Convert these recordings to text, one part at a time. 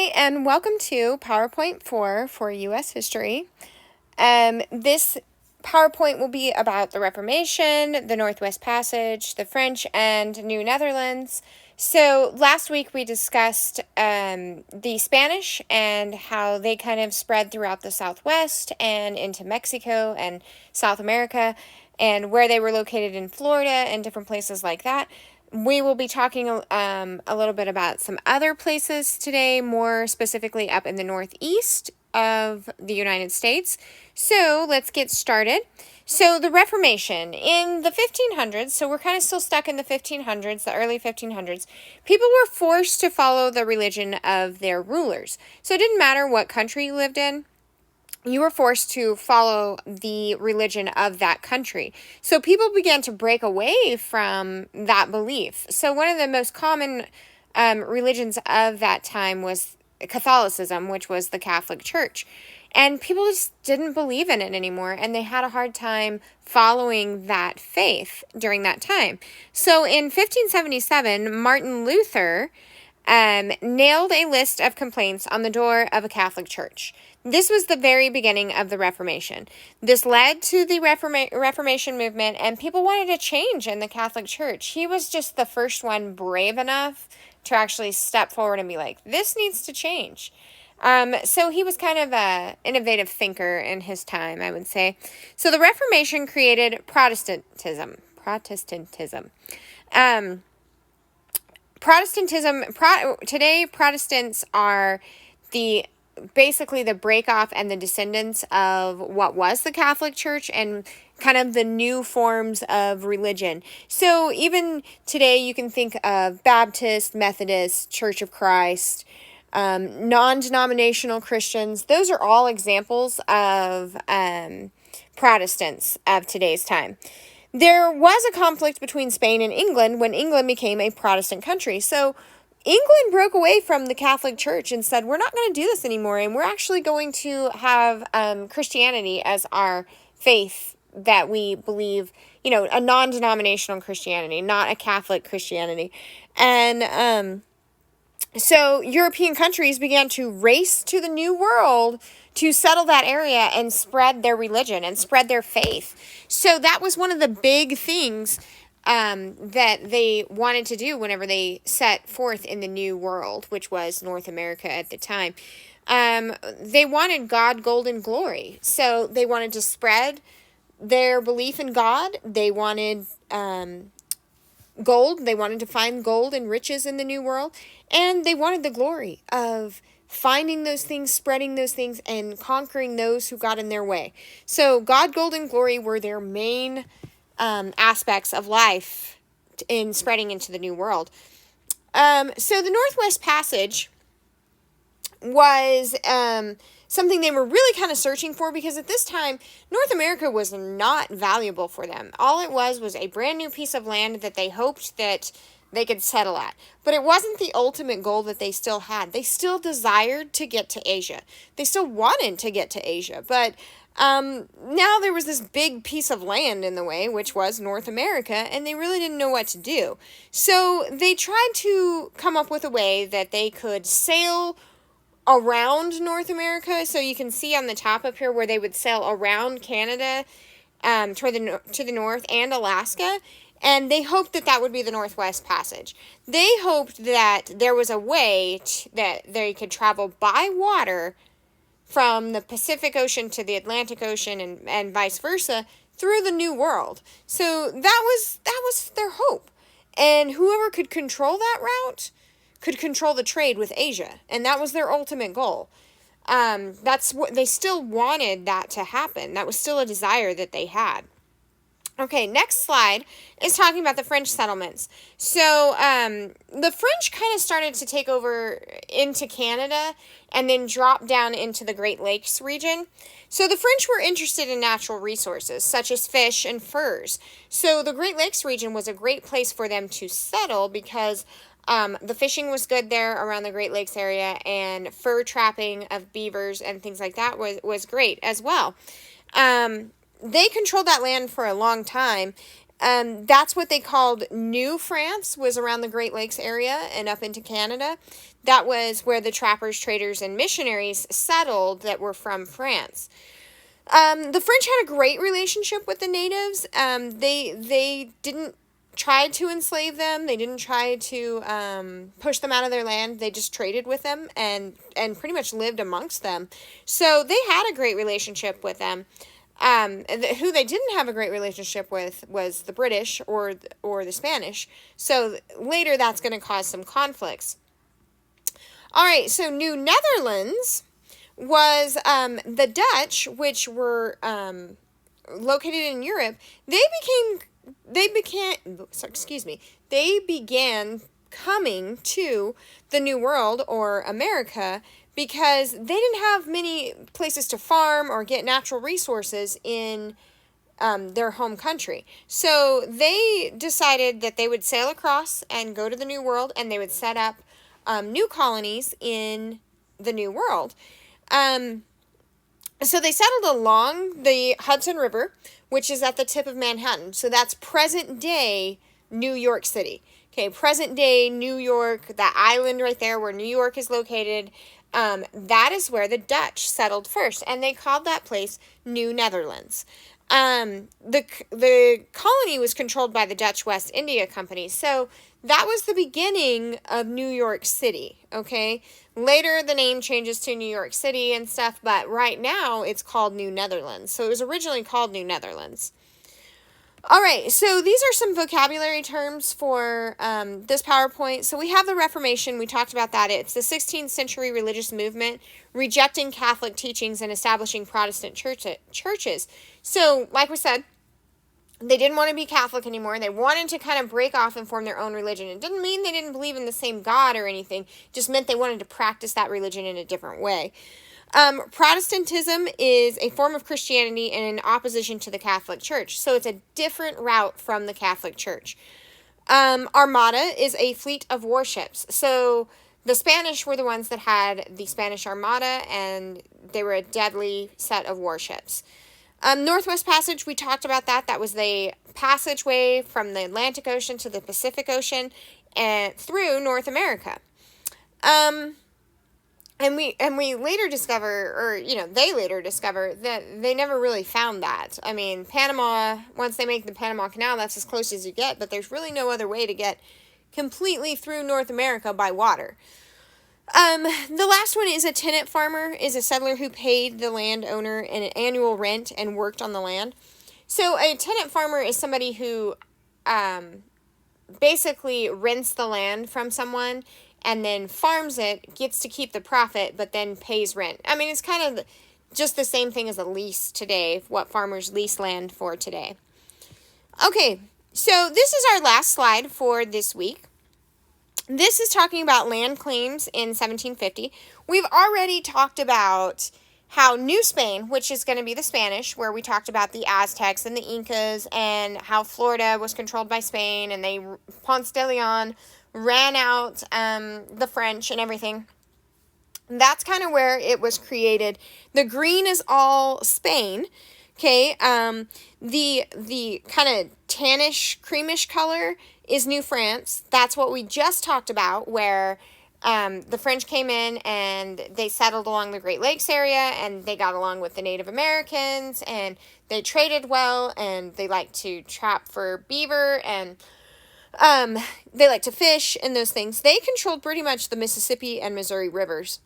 Hi, and welcome to PowerPoint 4 for U.S. History. This PowerPoint will be about the Reformation, the Northwest Passage, the French, and New Netherlands. So last week we discussed the Spanish and how they kind of spread throughout the Southwest and into Mexico and South America, and where they were located in Florida and different places like that. We will be talking a little bit about some other places today, more specifically up in the Northeast of the United States. So let's get started. So the Reformation in the 1500s, so we're kind of still stuck in the 1500s, the early 1500s, people were forced to follow the religion of their rulers. So it didn't matter what country you lived in. You were forced to follow the religion of that country. So people began to break away from that belief. So one of the most common religions of that time was Catholicism, which was the Catholic Church. And people just didn't believe in it anymore, and they had a hard time following that faith during that time. So in 1577, Martin Luther nailed a list of complaints on the door of a Catholic church. This was the very beginning of the Reformation. This led to the Reformation movement, and people wanted a change in the Catholic Church. He was just the first one brave enough to actually step forward and be like, this needs to change. So he was kind of an innovative thinker in his time, I would say. So the Reformation created Protestantism. Today Protestants are basically the breakoff and the descendants of what was the Catholic Church and kind of the new forms of religion. So even today you can think of Baptist, Methodist, Church of Christ, non-denominational Christians. Those are all examples of Protestants of today's time. There was a conflict between Spain and England when England became a Protestant country. So England broke away from the Catholic Church and said, we're not going to do this anymore, and we're actually going to have Christianity as our faith that we believe, a non-denominational Christianity, not a Catholic Christianity. And so European countries began to race to the New World to settle that area and spread their religion and spread their faith. So that was one of the big things that they wanted to do whenever they set forth in the New World, which was North America at the time. They wanted God, gold, and glory. So they wanted to spread their belief in God. They wanted gold. They wanted to find gold and riches in the New World. And they wanted the glory of finding those things, spreading those things, and conquering those who got in their way. So God, gold, and glory were their main aspects of life in spreading into the New World. So the Northwest Passage was something they were really kind of searching for, because at this time, North America was not valuable for them. All it was a brand new piece of land that they hoped that they could settle at. But it wasn't the ultimate goal that they still had. They still desired to get to Asia. They still wanted to get to Asia. But now there was this big piece of land in the way, which was North America, and they really didn't know what to do. So they tried to come up with a way that they could sail around North America. So you can see on the top up here where they would sail around Canada to the north and Alaska. And they hoped that that would be the Northwest Passage. They hoped that there was a way that they could travel by water from the Pacific Ocean to the Atlantic Ocean and vice versa through the New World. So that was their hope. And whoever could control that route could control the trade with Asia. And that was their ultimate goal. That's what they still wanted that to happen. That was still a desire that they had. Okay, next slide is talking about the French settlements. So the French kind of started to take over into Canada and then drop down into the Great Lakes region. So the French were interested in natural resources, such as fish and furs. So the Great Lakes region was a great place for them to settle, because the fishing was good there around the Great Lakes area, and fur trapping of beavers and things like that was great as well. They controlled that land for a long time, That's what they called New France, was around the Great Lakes area and up into Canada. That was where the trappers, traders, and missionaries settled that were from France. The French had a great relationship with the natives. They didn't try to enslave them. They didn't try to push them out of their land. They just traded with them and pretty much lived amongst them. So they had a great relationship with them. Who they didn't have a great relationship with was the British or the Spanish. So later that's going to cause some conflicts. All right, so New Netherlands was the Dutch, which were located in Europe. They began coming to the New World or America because they didn't have many places to farm or get natural resources in their home country. So they decided that they would sail across and go to the New World, and they would set up new colonies in the New World. So they settled along the Hudson River, which is at the tip of Manhattan. So that's present day New York City. Okay, present day New York, that island right there where New York is located, that is where the Dutch settled first, and they called that place New Netherlands. The colony was controlled by the Dutch West India Company, so that was the beginning of New York City, okay? Later, the name changes to New York City and stuff, but right now, it's called New Netherlands. So it was originally called New Netherlands. All right, so these are some vocabulary terms for this PowerPoint. So we have the Reformation. We talked about that. It's the 16th century religious movement rejecting Catholic teachings and establishing Protestant churches. So, like we said, they didn't want to be Catholic anymore. They wanted to kind of break off and form their own religion. It didn't mean they didn't believe in the same God or anything. It just meant they wanted to practice that religion in a different way. Protestantism is a form of Christianity and in opposition to the Catholic Church. So it's a different route from the Catholic Church. Armada is a fleet of warships. So the Spanish were the ones that had the Spanish Armada, and they were a deadly set of warships. Northwest Passage, we talked about that. That was the passageway from the Atlantic Ocean to the Pacific Ocean and through North America. And we later discover, or, they later discover that they never really found that. I mean, Panama, once they make the Panama Canal, that's as close as you get, but there's really no other way to get completely through North America by water. The last one is a tenant farmer, is a settler who paid the landowner an annual rent and worked on the land. So a tenant farmer is somebody who basically rents the land from someone and then farms it, gets to keep the profit, but then pays rent. I mean, it's kind of just the same thing as a lease today, what farmers lease land for today. Okay, so this is our last slide for this week. This is talking about land claims in 1750. We've already talked about how New Spain, which is going to be the Spanish, where we talked about the Aztecs and the Incas, and how Florida was controlled by Spain, and Ponce de Leon ran out the French and everything. That's kind of where it was created. The green is all Spain. Okay, the kind of tannish, creamish color is New France. That's what we just talked about, where the French came in and they settled along the Great Lakes area, and they got along with the Native Americans, and they traded well, and they like to trap for beaver, and they like to fish and those things. They controlled pretty much the Mississippi and Missouri rivers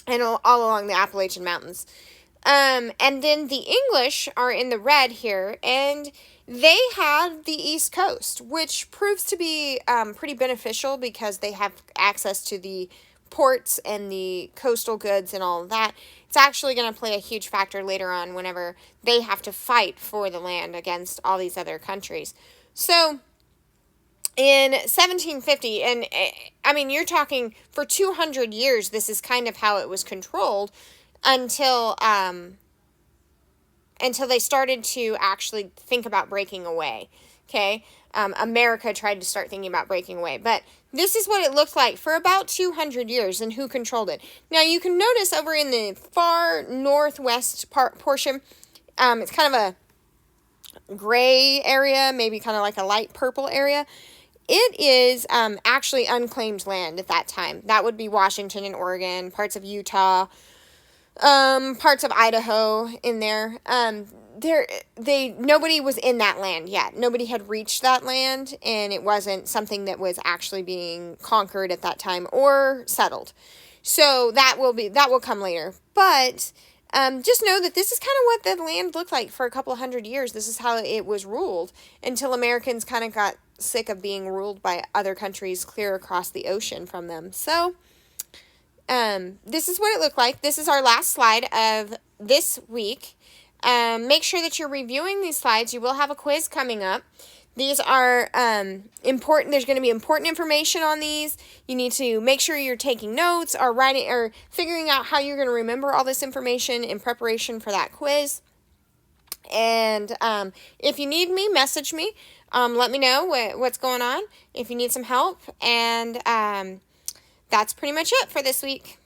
and all along the Appalachian Mountains. And then the English are in the red here, and they had the East Coast, which proves to be pretty beneficial because they have access to the ports and the coastal goods and all of that. It's actually going to play a huge factor later on whenever they have to fight for the land against all these other countries. So in 1750, and I mean, you're talking for 200 years, this is kind of how it was controlled until they started to actually think about breaking away. Okay, America tried to start thinking about breaking away, but this is what it looked like for about 200 years, and who controlled it. Now, you can notice over in the far northwest portion, it's kind of gray area, maybe kind of like a light purple area. It is actually unclaimed land at that time. That would be Washington and Oregon, parts of Utah, parts of Idaho in there. Nobody was in that land yet. Nobody had reached that land, and it wasn't something that was actually being conquered at that time or settled. So that will come later. But just know that this is kind of what the land looked like for a couple hundred years. This is how it was ruled until Americans kind of got sick of being ruled by other countries clear across the ocean from them. So this is what it looked like. This is our last slide of this week. Make sure that you're reviewing these slides. You will have a quiz coming up. These are important. There's going to be important information on these. You need to make sure you're taking notes or writing or figuring out how you're going to remember all this information in preparation for that quiz. And if you need me, message me. Let me know what's going on if you need some help. And that's pretty much it for this week.